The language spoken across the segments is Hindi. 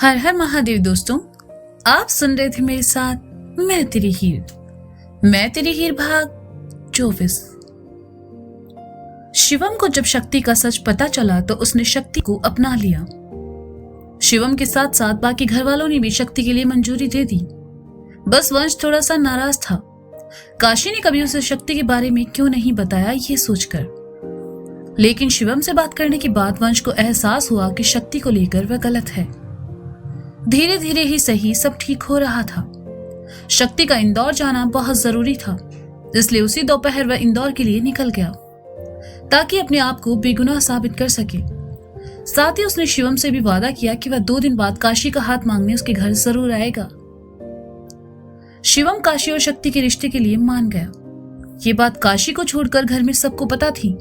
हर हर महादेव दोस्तों, आप सुन रहे थे मेरे साथ मैं तेरी हीर भाग 24। शिवम को जब शक्ति का सच पता चला तो उसने शक्ति को अपना लिया। शिवम के साथ साथ बाकी घर वालों ने भी शक्ति के लिए मंजूरी दे दी। बस वंश थोड़ा सा नाराज था। काशी ने कभी उसे शक्ति के बारे में क्यों नहीं बताया ये सोचकर, लेकिन शिवम से बात करने के बाद वंश को एहसास हुआ कि शक्ति को लेकर वह गलत है। धीरे धीरे ही सही सब ठीक हो रहा था। शक्ति का इंदौर जाना बहुत जरूरी था, इसलिए उसी दोपहर वह इंदौर के लिए निकल गया ताकि अपने आप को बेगुनाह साबित कर सके। साथ ही उसने शिवम से भी वादा किया कि वह 2 दिन बाद काशी का हाथ मांगने उसके घर जरूर आएगा। शिवम काशी और शक्ति के रिश्ते के लिए मान गया। ये बात काशी को छोड़कर घर में सबको पता थी।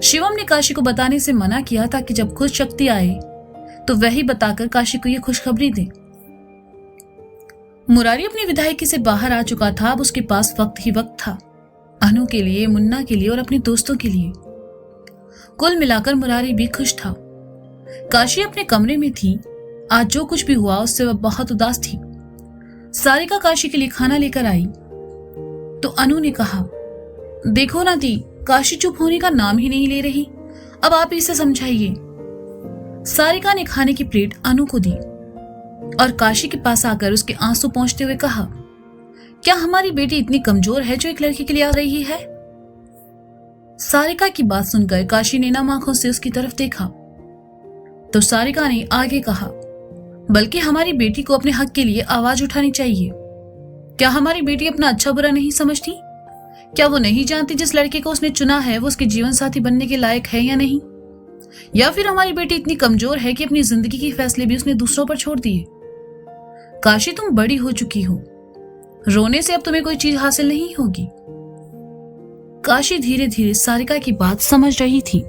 शिवम ने काशी को बताने से मना किया ताकि जब खुद शक्ति आए तो वही बताकर काशी को यह खुशखबरी दे। मुरारी अपनी विधायकी से बाहर आ चुका था। अब उसके पास वक्त ही वक्त था, अनु के लिए, मुन्ना के लिए और अपने दोस्तों के लिए। कुल मिलाकर मुरारी भी खुश था। काशी अपने कमरे में थी। आज जो कुछ भी हुआ उससे वह बहुत उदास थी। सारिका काशी के लिए खाना लेकर आई तो अनु ने कहा, देखो ना दी, काशी चुप होने का नाम ही नहीं ले रही, अब आप इसे समझाइए। सारिका ने खाने की प्लेट अनु को दी और काशी के पास आकर उसके आंसू पोंछते हुए कहा, क्या हमारी बेटी इतनी कमजोर है जो एक लड़के के लिए आ रही है? सारिका की बात सुनकर काशी ने नम आंखों से उसकी तरफ देखा तो सारिका ने आगे कहा, बल्कि हमारी बेटी को अपने हक के लिए आवाज उठानी चाहिए। क्या हमारी बेटी अपना अच्छा बुरा नहीं समझती? क्या वो नहीं जानती जिस लड़के को उसने चुना है वो उसके जीवन साथी बनने के लायक है या नहीं? या फिर हमारी बेटी इतनी कमजोर है कि अपनी जिंदगी के फैसले भी उसने दूसरों पर छोड़ दिए? काशी, तुम बड़ी हो चुकी हो, रोने से अब तुम्हें कोई चीज हासिल नहीं होगी। काशी धीरे धीरे सारिका की बात समझ रही थी।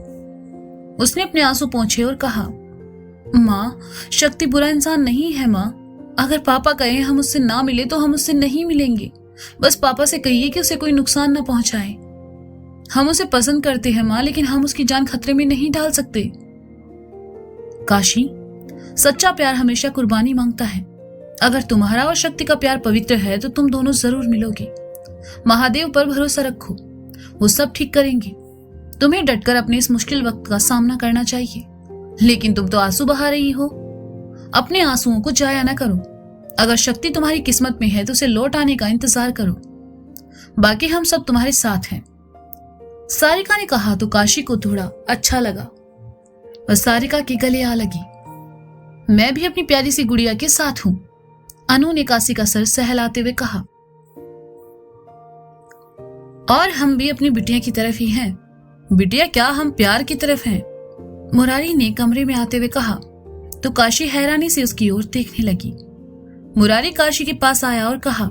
उसने अपने आंसू पोंछे और कहा, माँ, शक्ति बुरा इंसान नहीं है माँ। अगर पापा कहें हम उससे ना मिले तो हम उससे नहीं मिलेंगे। बस पापा से कहिए कि उसे कोई नुकसान ना पहुंचाए। हम उसे पसंद करते हैं माँ, लेकिन हम उसकी जान खतरे में नहीं डाल सकते। काशी, सच्चा प्यार हमेशा कुर्बानी मांगता है। अगर तुम्हारा और शक्ति का प्यार पवित्र है तो तुम दोनों जरूर मिलोगे। महादेव पर भरोसा रखो, वो सब ठीक करेंगे। तुम्हें डटकर अपने इस मुश्किल वक्त का सामना करना चाहिए। लेकिन तुम तो आंसू बहा रही हो, अपने आंसुओं को जाया ना करो। अगर शक्ति तुम्हारी किस्मत में है तो उसे लौट आने का इंतजार करो, बाकी हम सब तुम्हारे साथ हैं। सारिका ने कहा तो काशी को थोड़ा अच्छा लगा। वह सारिका के गले आ लगी। मैं भी अपनी प्यारी सी गुड़िया के साथ हूं, अनु ने काशी का सर सहलाते हुए कहा। और हम भी अपनी बिटिया की तरफ ही हैं। बिटिया क्या, हम प्यार की तरफ हैं, मुरारी ने कमरे में आते हुए कहा तो काशी हैरानी से उसकी ओर देखने लगी। मुरारी काशी के पास आया और कहा,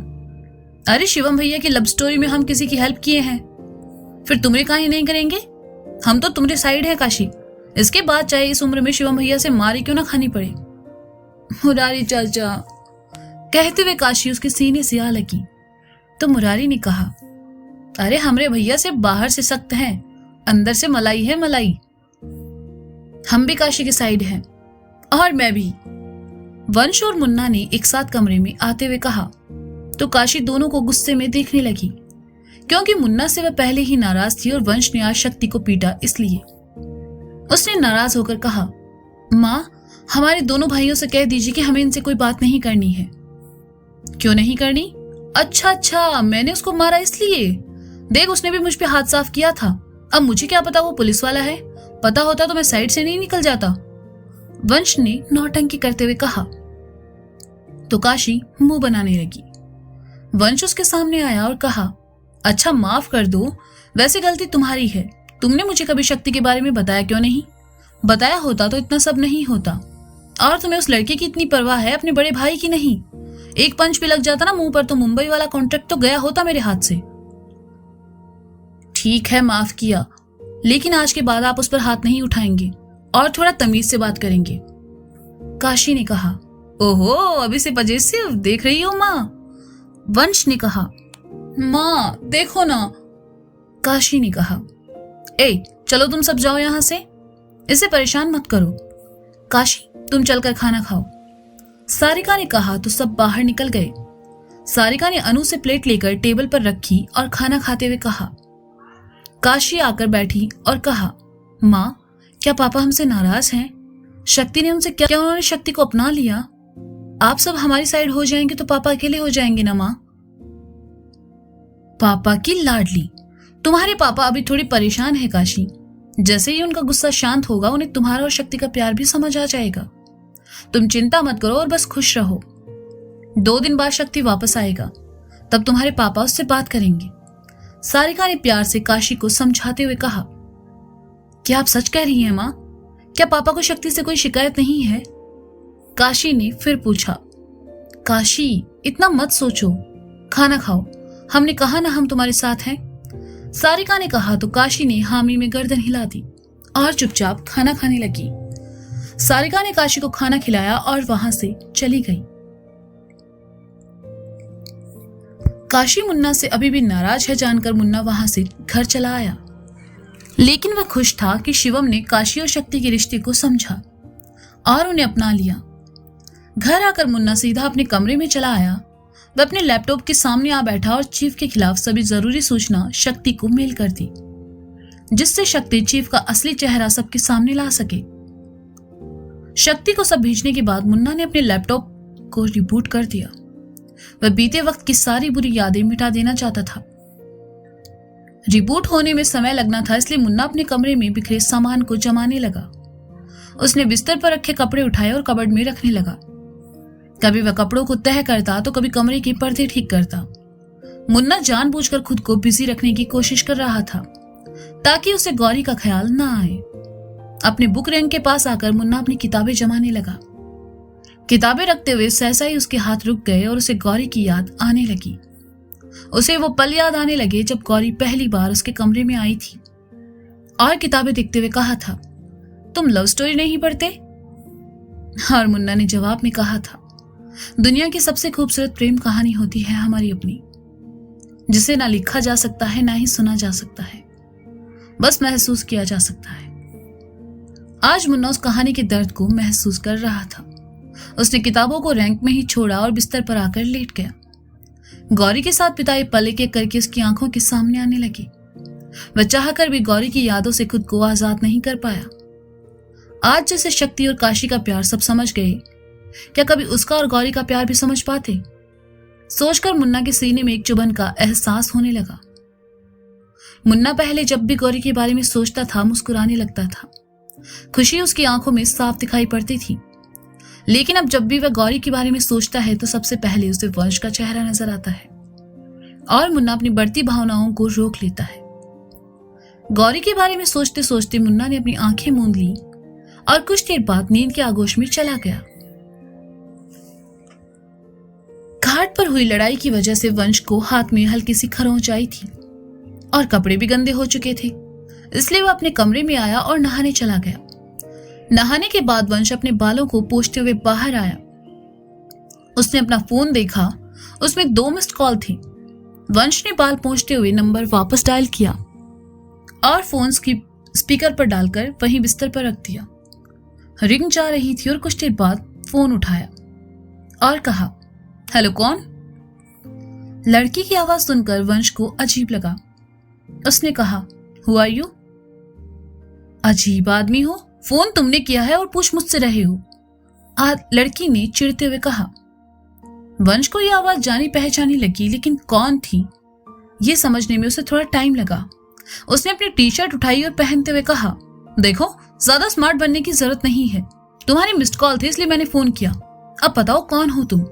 अरे शिवम भैया की लव स्टोरी में हम किसी की हेल्प किए हैं, फिर तुम्हें काहे नहीं करेंगे? हम तो तुम्हारे साइड है काशी। इसके बाद चाहे इस उम्र में शिवम भैया से मारी क्यों ना खानी पड़े। मुरारी चाचा, कहते हुए काशी उसके सीने से आ लगी तो मुरारी ने कहा, अरे हमरे भैया से बाहर से सख्त हैं, अंदर से मलाई है मलाई। हम भी काशी के साइड हैं। और मैं भी, वंश और मुन्ना ने एक साथ कमरे में आते हुए कहा तो काशी दोनों को गुस्से में देखने लगी, क्योंकि मुन्ना से वह पहले ही नाराज थी और वंश ने आज शक्ति को पीटा इसलिए। उसने नाराज होकर कहा, माँ, हमारे दोनों भाइयों से कह दीजिए कि हमें इनसे कोई बात नहीं करनी है। क्यों नहीं करनी? अच्छा, मैंने उसको मारा इसलिए? देख, उसने भी मुझ पे हाथ साफ किया था। अब मुझे क्या पता वो पुलिस वाला है, पता होता तो मैं साइड से नहीं निकल जाता। वंश ने नौटंकी करते हुए कहा तो काशी मुंह बनाने लगी। वंश उसके सामने आया और कहा, अच्छा माफ कर दो, वैसे गलती तुम्हारी है। तुमने मुझे कभी शक्ति के बारे में बताया क्यों नहीं? बताया होता तो इतना सब नहीं होता। और तुम्हें उस लड़के की इतनी परवाह है, अपने बड़े भाई की नहीं। एक पंच भी लग जाता ना मुंह पर तो मुंबई वाला कॉन्ट्रैक्ट तो गया होता मेरे हाथ से। ठीक है, माफ किया, लेकिन आज के बाद आप उस पर हाथ नहीं उठाएंगे और थोड़ा तमीज से बात करेंगे। काशी ने कहा, ओहो, अभी से पजेसिव देख रही हो माँ? वंश ने कहा, माँ देखो ना। काशी ने कहा, ए चलो तुम सब जाओ यहां से, इसे परेशान मत करो। काशी, तुम चलकर खाना खाओ। सारिका ने कहा तो सब बाहर निकल गए। सारिका ने अनु से प्लेट लेकर टेबल पर रखी और खाना खाते हुए कहा। काशी आकर बैठी और कहा, माँ, क्या पापा हमसे नाराज हैं? शक्ति ने उनसे क्या उन्होंने शक्ति को अपना लिया? आप सब हमारी साइड हो जाएंगे तो पापा अकेले हो जाएंगे ना माँ? पापा की लाडली, तुम्हारे पापा अभी थोड़ी परेशान है काशी। जैसे ही उनका गुस्सा शांत होगा उन्हें तुम्हारा और शक्ति का प्यार भी समझ आ जाएगा। तुम चिंता मत करो और बस खुश रहो। 2 दिन बाद शक्ति वापस आएगा, तब तुम्हारे पापा उससे बात करेंगे। सारिका ने प्यार से काशी को समझाते हुए कहा। क्या आप सच कह रही हैं माँ? क्या पापा को शक्ति से कोई शिकायत नहीं है? काशी ने फिर पूछा। काशी, इतना मत सोचो, खाना खाओ, हमने कहा ना हम तुम्हारे साथ हैं। सारिका ने कहा तो काशी ने हामी में गर्दन हिला दी और चुपचाप खाना खाने लगी। सारिका ने काशी को खाना खिलाया और वहां से चली गई। काशी मुन्ना से अभी भी नाराज है जानकर मुन्ना वहां से घर चला आया, लेकिन वह खुश था कि शिवम ने काशी और शक्ति के रिश्ते को समझा और उन्हें अपना लिया। घर आकर मुन्ना सीधा अपने कमरे में चला आया। वह अपने लैपटॉप के सामने आ बैठा और चीफ के खिलाफ सभी जरूरी सूचना शक्ति को मेल कर दी, जिससे शक्ति चीफ का असली चेहरा सबके सामने ला सके। शक्ति को सब भेजने के बाद मुन्ना ने अपने लैपटॉप को रिबूट कर दिया। वह बीते वक्त की सारी बुरी यादें मिटा देना चाहता था। रिबूट होने में समय लगना था, इसलिए मुन्ना अपने कमरे में बिखरे सामान को जमाने लगा। उसने बिस्तर पर रखे कपड़े उठाए और कबर्ड में रखने लगा। कभी वह कपड़ों को तह करता तो कभी कमरे के पर्दे ठीक करता। मुन्ना जानबूझकर खुद को बिजी रखने की कोशिश कर रहा था ताकि उसे गौरी का ख्याल ना आए। अपने बुक रैंक के पास आकर मुन्ना अपनी किताबें जमाने लगा। किताबें रखते हुए सहसा ही उसके हाथ रुक गए और उसे गौरी की याद आने लगी। उसे वो पल याद आने लगे जब गौरी पहली बार उसके कमरे में आई थी और किताबें देखते हुए कहा था, तुम लव स्टोरी नहीं पढ़ते? और मुन्ना ने जवाब में कहा था, दुनिया की सबसे खूबसूरत प्रेम कहानी होती है हमारी अपनी, जिसे ना लिखा जा सकता है ना ही सुना जा सकता है, बस महसूस किया जा सकता है। आज मुन्ना उस कहानी के दर्द को महसूस कर रहा था। उसने किताबों को रैंक में ही छोड़ा और बिस्तर पर आकर लेट गया। गौरी के साथ बिताए पल एक एक करके उसकी आंखों के सामने आने लगी। वह चाहकर भी गौरी की यादों से खुद को आजाद नहीं कर पाया। आज जैसे शक्ति और काशी का प्यार सब समझ गए, क्या कभी उसका और गौरी का प्यार भी समझ पाते? सोचकर मुन्ना के सीने में एक चुभन का एहसास होने लगा। मुन्ना पहले जब भी गौरी के बारे में सोचता था मुस्कुराने लगता था। खुशी उसकी आंखों में साफ दिखाई पड़ती थी, लेकिन अब जब भी वह गौरी के बारे में सोचता है तो सबसे पहले उसे वंश का चेहरा नजर आता है और मुन्ना अपनी बढ़ती भावनाओं को रोक लेता है। गौरी के बारे में सोचते सोचते मुन्ना ने अपनी आंखें मूंद ली और कुछ देर बाद नींद के आगोश में चला गया। घाट पर हुई लड़ाई की वजह से वंश को हाथ में हल्की सी खरोंच आई थी और कपड़े भी गंदे हो चुके थे, इसलिए वह अपने कमरे में आया और नहाने चला गया। नहाने के बाद वंश अपने बालों को पोंछते हुए बाहर आया। उसने अपना फोन देखा, उसमें 2 मिस्ड कॉल थी। वंश ने बाल पोंछते हुए नंबर वापस डायल किया और फोन की स्पीकर पर डालकर वहीं बिस्तर पर रख दिया। रिंग जा रही थी और कुछ देर बाद फोन उठाया और कहा, हेलो, कौन? लड़की की आवाज सुनकर वंश को अजीब लगा। उसने कहा, हु आर यू? अजीब आदमी हो, फोन तुमने किया है और पूछ मुझसे रहे हो, लड़की ने चिढ़ते हुए कहा। वंश को यह आवाज जानी पहचानी लगी, लेकिन कौन थी यह समझने में उसे थोड़ा टाइम लगा। उसने अपनी टी शर्ट उठाई और पहनते हुए कहा, देखो, ज्यादा स्मार्ट बनने की जरूरत नहीं है। तुम्हारे मिस्ड कॉल थे इसलिए मैंने फोन किया। अब बताओ कौन हो तुम?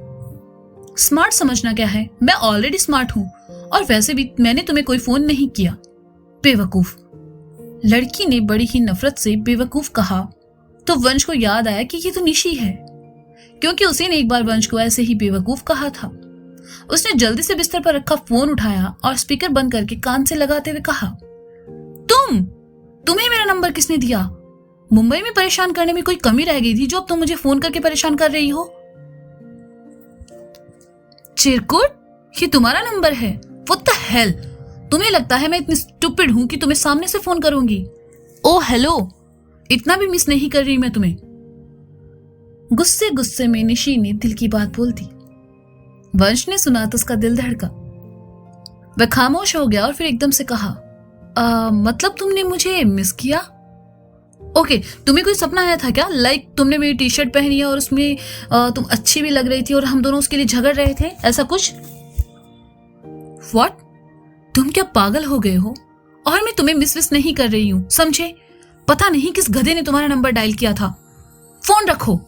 स्मार्ट समझना क्या है, मैं ऑलरेडी स्मार्ट हूं और वैसे भी मैंने तुम्हें कोई फोन नहीं किया, बेवकूफ। लड़की ने बड़ी ही नफरत से बेवकूफ कहा तो वंश को याद आया कि ये तो निशी है, क्योंकि उसी ने एक बार वंश को ऐसे ही बेवकूफ कहा था। उसने जल्दी से बिस्तर पर रखा फोन उठाया और स्पीकर बंद करके कान से लगाते हुए कहा, तुम्हें मेरा नंबर किसने दिया? मुंबई में परेशान करने में कोई कमी रह गई थी जो अब तुम मुझे फोन करके परेशान कर रही हो? चिरकुट, ये तुम्हारा नंबर है? What the hell? तुम्हें लगता है मैं इतनी स्टूपिड हूं कि तुम्हें सामने से फोन करूंगी? ओ हेलो, इतना भी मिस नहीं कर रही मैं तुम्हें। गुस्से गुस्से में निशी ने दिल की बात बोल दी। वंश ने सुना तो उसका दिल धड़का। वह खामोश हो गया और फिर एकदम से कहा, मतलब तुमने मुझे मिस किया? ओके, तुम्हें कोई सपना आया था क्या? लाइक तुमने मेरी टी शर्ट पहनी है और उसमें तुम अच्छी भी लग रही थी और हम दोनों उसके लिए झगड़ रहे थे, ऐसा कुछ? व्हाट? तुम क्या पागल हो गए हो? और मैं तुम्हें मिस विस नहीं कर रही हूं, समझे? पता नहीं किस गधे ने तुम्हारा नंबर डायल किया था। फोन रखो,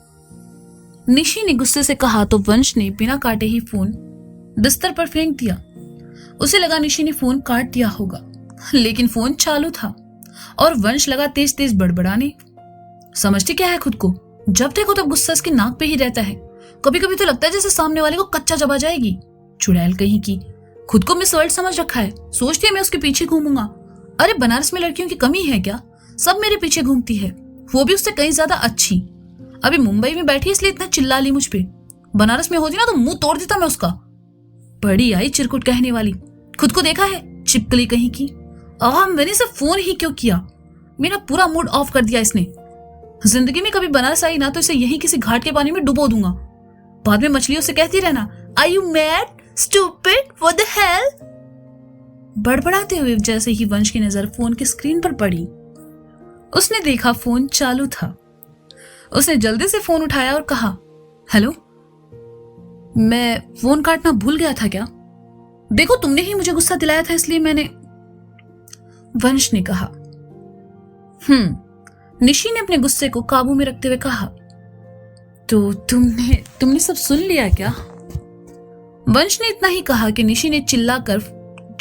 निशी ने गुस्से से कहा तो वंश ने बिना काटे ही फोन बिस्तर पर फेंक दिया। उसे लगा निशी ने फोन काट दिया होगा, लेकिन फोन चालू था और वंश लगा तेज तेज बड़बड़ाने। समझती क्या है खुद को? जब देखो तब गुस्सा इसके नाक पे ही रहता है। कभी कभी तो लगता है जैसे सामने वाले को कच्चा चबा जाएगी। चुड़ैल कहीं की, खुद को मिस वर्ल्ड समझ रखा है, सोचती है मैं उसके पीछे घूमूंगा। अरे बनारस में लड़कियों की कमी है क्या? सब मेरे पीछे घूमती है, वो भी उससे कहीं ज्यादा अच्छी। अभी मुंबई में बैठी इसलिए इतना चिल्ला ली मुझ पे। बनारस में होती ना तो मुंह तोड़ देता मैं उसका। बड़ी आई चिरकुट कहने वाली, खुद को देखा है चिपकली कहीं की। मैंने इसे फोन ही क्यों किया? मेरा पूरा मूड ऑफ कर दिया इसने। जिंदगी में कभी बनारस आई ना तो इसे यहीं किसी घाट के पानी में डुबो दूंगा। बाद में मछलियों से कहती रहना, are you mad, stupid, what the hell? बड़बड़ाते हुए जैसे ही वंश की नजर फोन की स्क्रीन पर पड़ी, उसने देखा फोन चालू था। उसने जल्दी से फोन उठाया और कहा, हेलो, मैं फोन काटना भूल गया था क्या? देखो तुमने ही मुझे गुस्सा दिलाया था इसलिए मैंने। वंश ने कहा। निशी ने अपने गुस्से को काबू में रखते हुए कहा, तो तुमने सब सुन लिया क्या? वंश ने इतना ही कहा कि निशी ने चिल्लाकर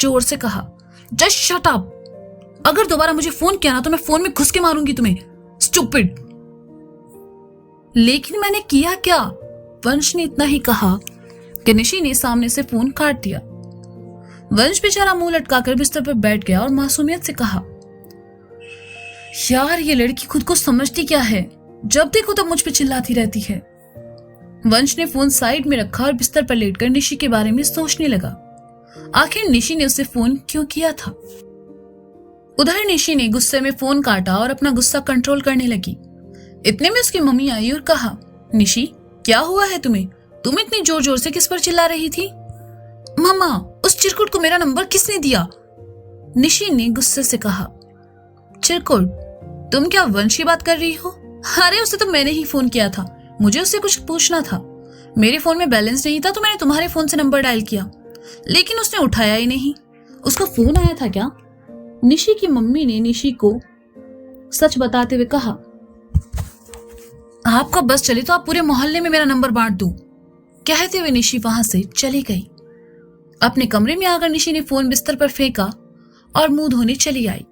जोर से कहा, जस्ट शट अप। अगर दोबारा मुझे फोन किया ना तो मैं फोन में घुस के मारूंगी तुम्हें, स्टूपिड। लेकिन मैंने किया क्या? वंश ने इतना ही कहा कि निशी ने सामने से फोन काट दिया। वंश बेचारा मुंह लटकाकर बिस्तर पर बैठ गया और मासूमियत से कहा, यार ये लड़की खुद को समझती क्या है? जब देखो तब मुझ पे चिल्लाती रहती है। वंश ने फोन साइड में रखा और बिस्तर पर लेटकर निशी के बारे में सोचने लगा। आखिर निशी ने उसे फोन क्यों किया था? उधर निशी ने गुस्से में फोन काटा और अपना गुस्सा कंट्रोल करने लगी। इतने में उसकी मम्मी आई और कहा, निशी क्या हुआ है तुम्हें? तुम इतनी जोर जोर से किस पर चिल्ला रही थी? मम्मा, उस चिरकुट को मेरा नंबर किसने दिया? निशी ने गुस्से से कहा। चिरकुट? तुम क्या वंश की बात कर रही हो? अरे उसे तो मैंने ही फोन किया था, मुझे उससे कुछ पूछना था। मेरे फोन में बैलेंस नहीं था तो मैंने तुम्हारे फोन से नंबर डायल किया, लेकिन उसने उठाया ही नहीं। उसका फोन आया था क्या? निशी की मम्मी ने निशी को सच बताते हुए कहा। आपका बस चले तो आप पूरे मोहल्ले में मेरा नंबर बांट दो। कहते हुए निशी वहां से चली गई। अपने कमरे में आकर निशी ने फोन बिस्तर पर फेंका और मुंह धोने चली आई।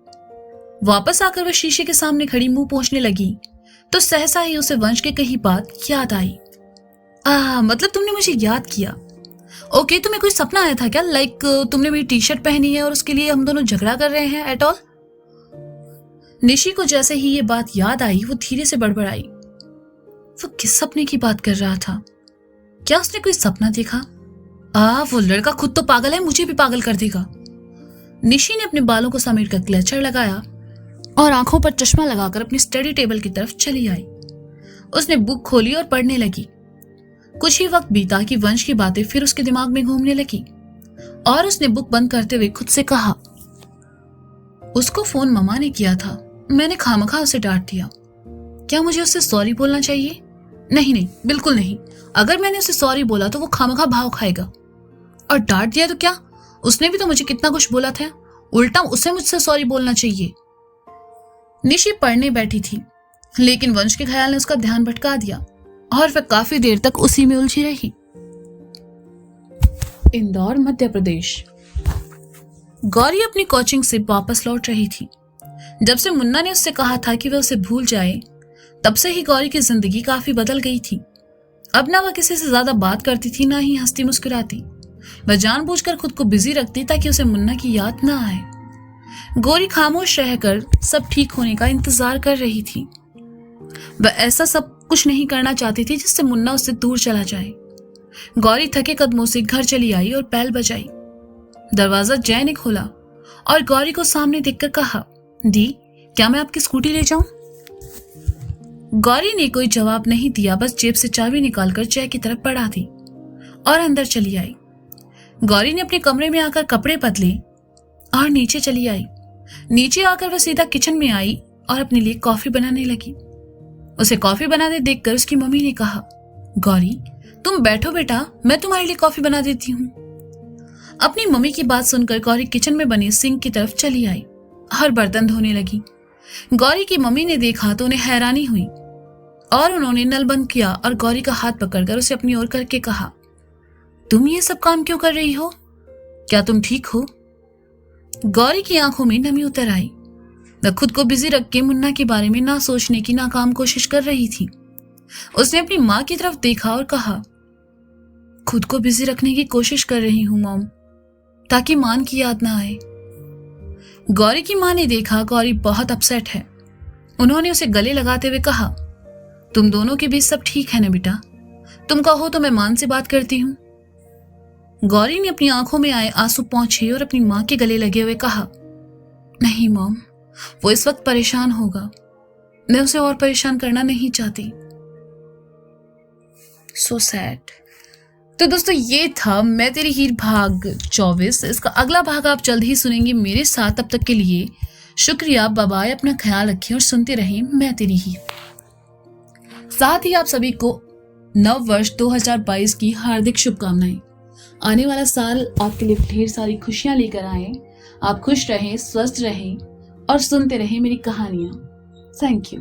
वापस आकर वह शीशे के सामने खड़ी मुंह पोंछने लगी तो सहसा ही उसे वंश की कही बात याद आई। मतलब तुमने मुझे याद किया। ओके, तुम्हें कोई सपना आया था क्या? लाइक तुमने मेरी टी शर्ट पहनी है और उसके लिए हम दोनों झगड़ा कर रहे हैं एट ऑल? निशी को जैसे ही ये बात याद आई वो धीरे से बड़बड़ाई। वो किस सपने की बात कर रहा था? क्या उसने कोई सपना देखा? वो लड़का खुद तो पागल है, मुझे भी पागल कर देगा। निशी ने अपने बालों को समेटकर क्लचर लगाया और आंखों पर चश्मा लगाकर अपनी स्टडी टेबल की तरफ चली आई। उसने बुक खोली और पढ़ने लगी। कुछ ही वक्त बीता कि वंश की बातें फिर उसके दिमाग में घूमने लगी और उसने बुक बंद करते हुए खुद से कहा, उसको फोन मम्मा ने किया था, मैंने खामखा उसे डांट दिया। क्या मुझे उससे सॉरी बोलना चाहिए? नहीं नहीं, बिल्कुल नहीं। अगर मैंने उसे सॉरी बोला तो वो खामखा भाव खाएगा। और डांट दिया तो क्या, उसने भी तो मुझे कितना कुछ बोला था, उल्टा उसे मुझसे सॉरी बोलना चाहिए। निशी पढ़ने बैठी थी, लेकिन वंश के ख्याल ने उसका ध्यान भटका दिया और वह काफी देर तक उसी में उलझी रही। इंदौर, मध्य प्रदेश। गौरी अपनी कोचिंग से वापस लौट रही थी। जब से मुन्ना ने उससे कहा था कि वह उसे भूल जाए, तब से ही गौरी की जिंदगी काफी बदल गई थी। अब ना वह किसी से ज्यादा बात करती थी, ना ही हंसती मुस्कुराती। वह जानबूझकर खुद को बिजी रखती ताकि उसे मुन्ना की याद ना आए। गौरी खामोश रहकर सब ठीक होने का इंतजार कर रही थी। वह ऐसा सब कुछ नहीं करना चाहती थी जिससे मुन्ना उससे दूर चला जाए। गौरी थके कदमों से घर चली आई और बैल बजाई। दरवाजा जय ने खोला और गौरी को सामने देखकर कहा, दी क्या मैं आपकी स्कूटी ले जाऊं? गौरी ने कोई जवाब नहीं दिया, बस जेब से चाबी निकालकर जय की तरफ बढ़ा दी और अंदर चली आई। गौरी ने अपने कमरे में आकर कपड़े बदले और नीचे चली आई। नीचे आकर वह सीधा किचन में आई और अपने लिए कॉफी बनाने लगी। उसे कॉफी बनाते देखकर उसकी मम्मी ने कहा, गौरी तुम बैठो बेटा, मैं तुम्हारे लिए कॉफी बना देती हूँ। अपनी मम्मी की बात सुनकर गौरी किचन में बनी सिंक की तरफ चली आई और बर्तन धोने लगी। गौरी की मम्मी ने देखा तो उन्हें हैरानी हुई और उन्होंने नल बंद किया और गौरी का हाथ पकड़कर उसे अपनी ओर करके कहा, तुम ये सब काम क्यों कर रही हो? क्या तुम ठीक हो? गौरी की आंखों में नमी उतर आई। वह खुद को बिजी रख के मुन्ना के बारे में ना सोचने की नाकाम कोशिश कर रही थी। उसने अपनी माँ की तरफ देखा और कहा, खुद को बिजी रखने की कोशिश कर रही हूं मॉम, ताकि मान की याद ना आए। गौरी की माँ ने देखा गौरी बहुत अपसेट है। उन्होंने उसे गले लगाते हुए कहा, तुम दोनों के बीच सब ठीक है ना बेटा? तुम कहो तो मैं मान से बात करती हूँ। गौरी ने अपनी आंखों में आए आंसू पोंछे और अपनी माँ के गले लगे हुए कहा, नहीं मॉम, वो इस वक्त परेशान होगा, मैं उसे और परेशान करना नहीं चाहती। So sad. तो दोस्तों ये था मैं तेरी हीर भाग 24। इसका अगला भाग आप जल्द ही सुनेंगे मेरे साथ। तब तक के लिए शुक्रिया, बाय बाय, अपना ख्याल रखें और सुनते रहें मैं तेरी हीर। साथ ही आप सभी को नव वर्ष 2022 की हार्दिक शुभकामनाएं। आने वाला साल आपके लिए ढेर सारी खुशियां लेकर आए। आप खुश रहें, स्वस्थ रहें और सुनते रहें मेरी कहानियां। Thank you.